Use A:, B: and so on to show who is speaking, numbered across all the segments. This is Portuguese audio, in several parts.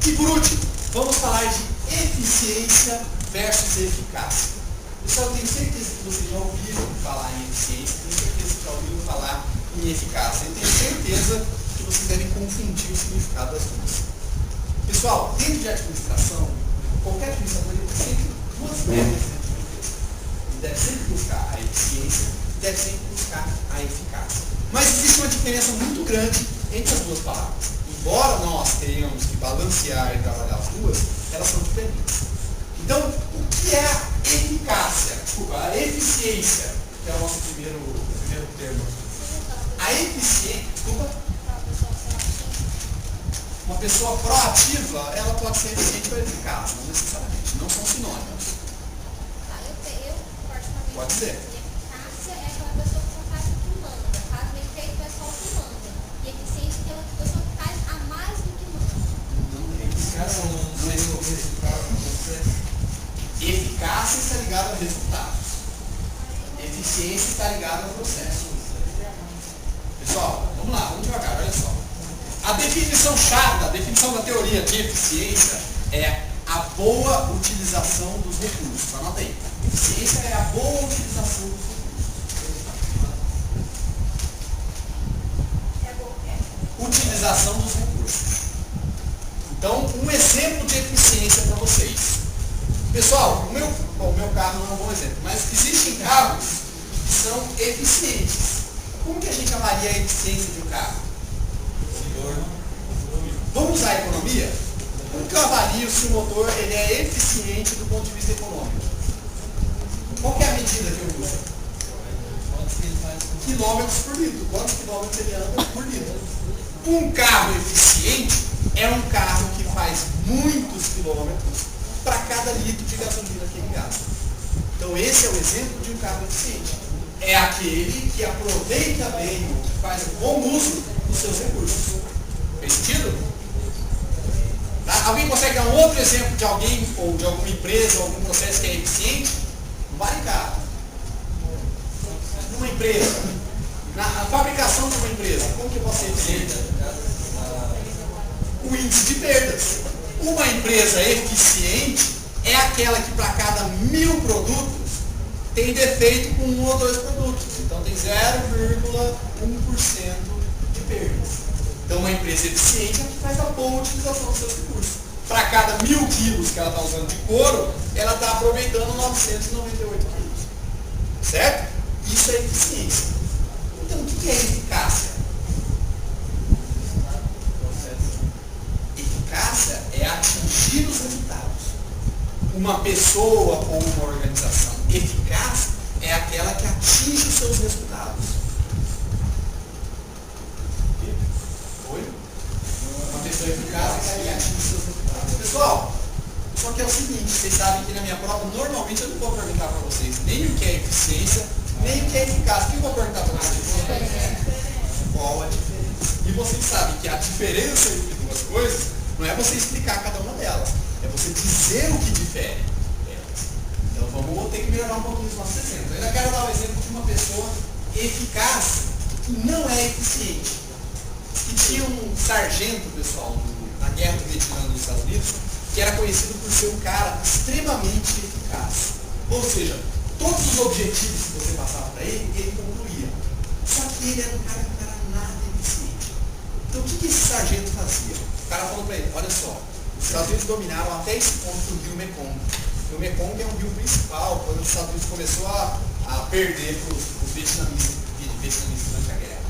A: E por último, vamos falar de eficiência versus eficácia. Pessoal, eu tenho certeza que vocês já ouviram falar em eficiência, tenho certeza que já ouviram falar em eficácia. Eu tenho certeza que vocês devem confundir o significado das duas. Pessoal, dentro de administração, qualquer administrador tem sempre duas metas dentro de uma empresa. Ele deve sempre buscar a eficiência, deve sempre buscar a eficácia. Mas existe uma diferença muito grande entre as duas palavras. Embora nós tenhamos que balancear e trabalhar as duas, elas são diferentes. Então, o que é a eficácia? Desculpa, a eficiência, que é o nosso primeiro termo. A eficiência, desculpa. Uma pessoa proativa, ela pode ser eficiente ou eficaz, não necessariamente, não são sinônimos. Pode ser.
B: Eficácia é aquela pessoa que só faz o que manda, faz bem feito é só o que manda. E eficiência é aquela pessoa que faz a mais do que manda.
A: Eficácia não é resultado. Eficácia está ligada a resultados. Eficiência está ligada ao processo. Pessoal, vamos lá, vamos devagar, olha só. A definição chata, a definição da teoria de eficiência é a boa utilização dos recursos. Anota aí. Eficiência é a boa utilização dos recursos. Utilização dos recursos. Então, um exemplo de eficiência para vocês. Pessoal, o meu carro não é um bom exemplo, mas existem carros que são eficientes. Como que a gente avalia a eficiência de um carro? Vamos usar a economia? Como que eu avalio se o motor ele é eficiente do ponto de vista econômico? Qual que é a medida que eu uso? Quilômetros por litro. Quantos quilômetros ele anda por litro? Um carro eficiente é um carro que faz muitos quilômetros para cada litro de gasolina que ele gasta. Então esse é o exemplo de um carro eficiente. É aquele que aproveita bem, que faz um bom uso dos seus recursos. Fez sentido? Tá? Alguém consegue dar um outro exemplo de alguém ou de alguma empresa ou algum processo que é eficiente? Não vale carro. Numa empresa, na fabricação de uma empresa, como que você eficiente? O índice de perdas. Uma empresa eficiente é aquela que para cada 1000 produtos tem defeito com 1 ou 2 produtos. Então tem 0,1% de perdas. Então uma empresa eficiente é que faz a boa utilização dos seus recursos. Para cada 1000 quilos que ela está usando de couro, ela está aproveitando 998 quilos. Certo? Isso é eficiência. Então o que é eficácia? Eficácia é atingir os resultados. Uma pessoa ou uma organização eficaz é aquela que atinge os seus resultados. Oi? Uma pessoa eficaz é aquela que atinge os seus resultados. Pessoal, só que é o seguinte, vocês sabem que na minha prova, normalmente eu não vou perguntar para vocês nem o que é eficiência, nem o que é eficaz. O que eu vou perguntar para vocês? Qual a diferença? E vocês sabem que a diferença entre duas coisas não é você explicar cada uma delas, é você dizer o que difere delas. Então vamos ter que melhorar um pouquinho os nossos exemplos. Eu ainda quero dar o exemplo de uma pessoa eficaz que não é eficiente. Que tinha um sargento, pessoal, na guerra do Vietnã nos Estados Unidos, que era conhecido por ser um cara extremamente eficaz. Ou seja, todos os objetivos que você passava para ele, ele concluía. Só que ele era um cara que não era nada eficiente. Então o que esse sargento fazia? O cara falou para ele, olha só, os Estados Unidos dominaram até esse ponto do rio Mekong. O Mekong é um rio principal, quando os Estados Unidos começou a perder para os vietnamitas durante a guerra.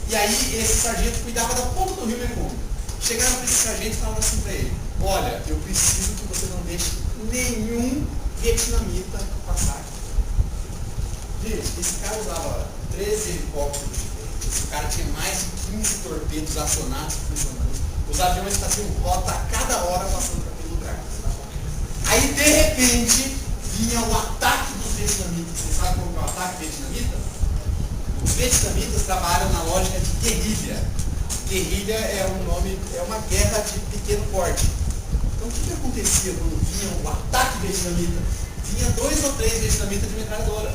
A: E aí esse sargento cuidava da ponta do rio Mekong. Chegaram para esse sargento e falaram assim para ele, olha, eu preciso que você não deixe nenhum vietnamita passar. Gente, esse cara usava 13 helicópteros diferentes, esse cara tinha mais de 15 torpedos acionados e funcionando. Os aviões faziam rota a cada hora passando por aquele lugar. Aí, de repente, vinha o ataque dos vietnamitas. Vocês sabem como é o ataque vietnamita? Os vietnamitas trabalham na lógica de guerrilha. Guerrilha é um nome, é uma guerra de pequeno porte. Então, o que acontecia quando vinha o ataque vietnamita? Vinha 2 ou 3 vietnamitas de metralhadora.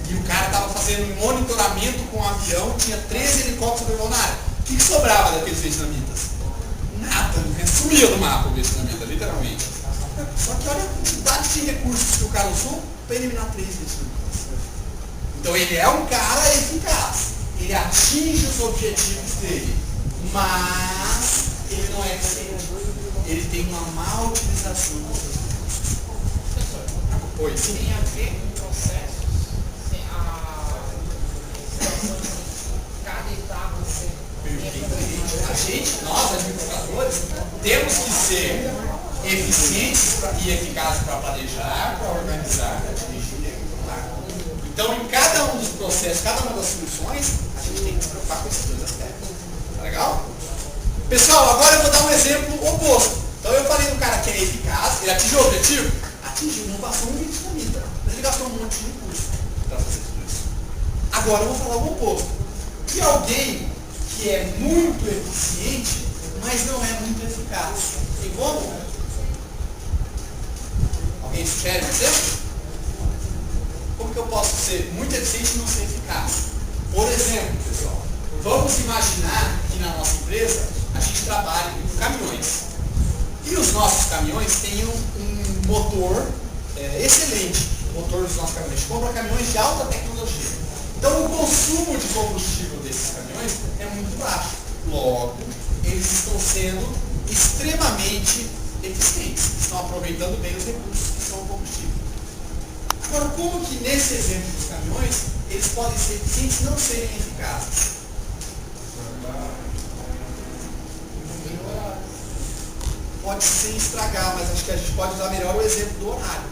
A: E o cara estava fazendo um monitoramento com o avião, tinha 13 helicópteros na área. O que sobrava daqueles vietnamitas? Nada, no resto sumia do mapa o investimento, literalmente. Só que olha a quantidade de recursos que o cara usou para eliminar 3 investimentos. Então ele é um cara eficaz, ele atinge os objetivos dele, mas ele não é eficiente. Ele tem uma má utilização dos recursos. Oi.
C: Tem a ver com processos, sem a situação de cada etapa ser.
A: Perfeitamente. A gente, nós administradores, temos que ser eficientes e eficazes para planejar, para organizar, para dirigir e executar. Então, em cada um dos processos, cada uma das soluções, a gente tem que se preocupar com esses 2 aspectos. Tá legal? Pessoal, agora eu vou dar um exemplo oposto. Então, eu falei do cara que é eficaz, ele atingiu o objetivo? Atingiu, não passou um litro na vida. Mas ele gastou um monte de recurso para fazer tudo isso. Agora eu vou falar o oposto. E alguém que é muito eficiente, mas não é muito eficaz. Tem como? Alguém sugere um exemplo? Como que eu posso ser muito eficiente e não ser eficaz? Por exemplo, pessoal, vamos imaginar que na nossa empresa a gente trabalha com caminhões. E os nossos caminhões têm um motor excelente. O motor dos nossos caminhões. A gente compra caminhões de alta tecnologia. Então o consumo de combustível desses caminhões é muito baixo. Logo, eles estão sendo extremamente eficientes. Estão aproveitando bem os recursos que são o combustível. Agora, como que nesse exemplo dos caminhões, eles podem ser eficientes e não serem eficazes? Pode ser estragar, mas acho que a gente pode usar melhor o exemplo do horário.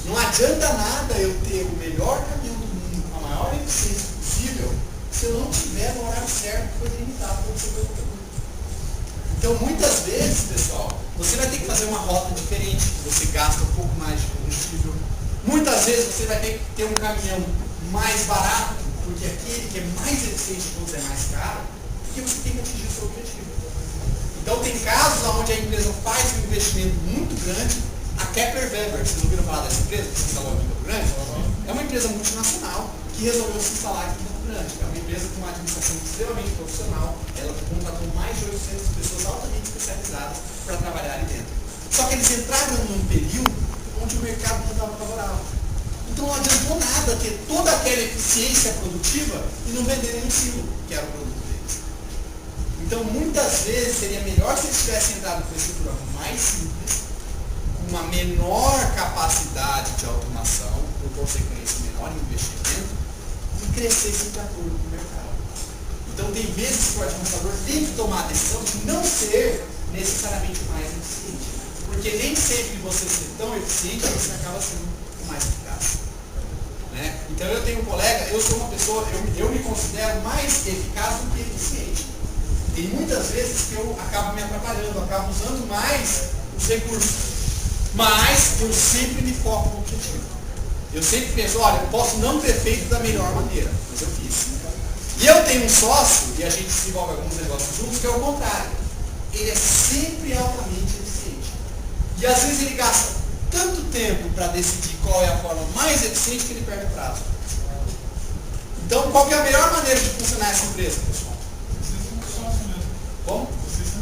A: Não adianta nada eu ter o melhor caminhão do mundo, a maior eficiência possível, se eu não tiver no horário certo, que foi limitado pelo seu produto. Então, muitas vezes, pessoal, você vai ter que fazer uma rota diferente, você gasta um pouco mais de combustível. Muitas vezes você vai ter que ter um caminhão mais barato, porque aquele que é mais eficiente de todos é mais caro, porque você tem que atingir o seu objetivo. Então tem casos onde a empresa faz um investimento muito grande. A Kepler Weber, vocês ouviram falar dessa empresa que se instalou aqui em Campo Grande? É uma empresa multinacional que resolveu se instalar aqui em Campo Grande. É uma empresa com uma administração extremamente profissional. Ela contratou mais de 800 pessoas altamente especializadas para trabalhar ali dentro. Só que eles entraram num período onde o mercado não estava favorável. Então não adiantou nada ter toda aquela eficiência produtiva e não vender nenhum quilo, que era o produto deles. Então muitas vezes seria melhor se eles tivessem entrado com uma estrutura mais simples, com uma menor capacidade de automação, por consequência menor investimento, e crescessem de acordo com o mercado. Então tem vezes que o administrador tem que tomar a decisão de não ser necessariamente o mais eficiente. Porque nem sempre você ser tão eficiente, você acaba sendo o mais eficaz. Né? Então eu tenho um colega, eu sou uma pessoa, eu me considero mais eficaz do que eficiente. Tem muitas vezes que eu acabo me atrapalhando, eu acabo usando mais os recursos. Mas eu sempre me foco no objetivo. Eu sempre penso, olha, eu posso não ter feito da melhor maneira, mas eu fiz. E eu tenho um sócio, e a gente desenvolve alguns negócios juntos, que é o contrário. Ele é sempre altamente eficiente. E às vezes ele gasta tanto tempo para decidir qual é a forma mais eficiente que ele perde o prazo. Então, qual que é a melhor maneira de funcionar essa empresa, pessoal? Como?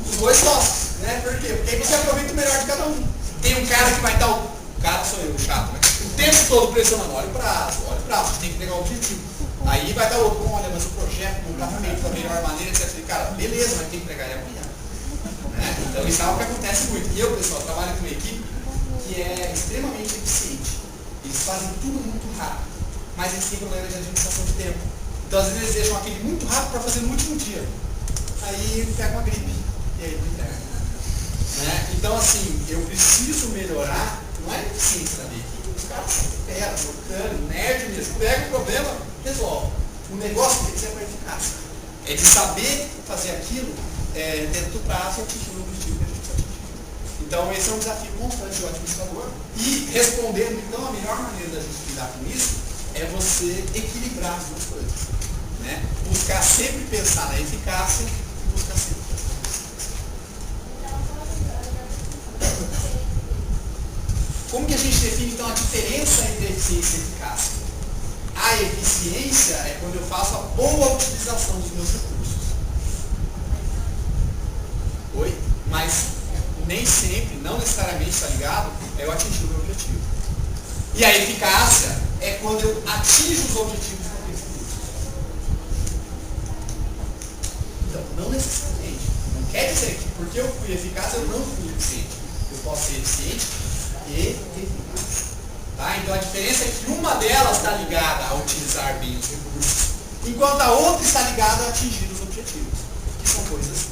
A: Os 2 sócios, né? Por quê? Porque aí você aproveita o melhor de cada um. Tem um cara que vai estar, o cara sou eu, o chato, né? O tempo todo pressionando, olha o prazo, a gente tem que pegar o objetivo. Aí vai dar outro, olha, mas o projeto não está feito da melhor maneira, você dizer, cara, beleza, mas tem que pegar ele amanhã. Né? Então isso é algo que acontece muito. E eu, pessoal, trabalho com uma equipe que é extremamente eficiente. Eles fazem tudo muito rápido, mas eles têm problema de administração de tempo. Então às vezes eles deixam aquele muito rápido para fazer no último dia. Aí pega uma gripe e aí não entrega. Né? Então assim, eu preciso melhorar, não é eficiência da minha equipe, os caras são fera, bacana, nerd mesmo, pega o problema, resolve. O negócio deles é para eficácia. É de saber fazer aquilo dentro do prazo e atingir o objetivo que a gente precisa atingir. Então esse é um desafio constante do administrador. E respondendo, então, a melhor maneira da gente lidar com isso é você equilibrar as duas coisas. Né? Buscar sempre pensar na eficácia e buscar sempre pensar na eficiência. Como que a gente define então a diferença entre eficiência e eficácia? A eficiência é quando eu faço a boa utilização dos meus recursos. Oi? Mas nem sempre, não necessariamente está ligado a eu atingir o meu objetivo. E a eficácia é quando eu atinjo os objetivos que eu defini. Então, não necessariamente. Não quer dizer que porque eu fui eficaz, eu não fui eficiente. Eu posso ser eficiente e eficaz. Tá? Então a diferença é que uma delas está ligada a utilizar bem os recursos, enquanto a outra está ligada a atingir os objetivos, que são coisas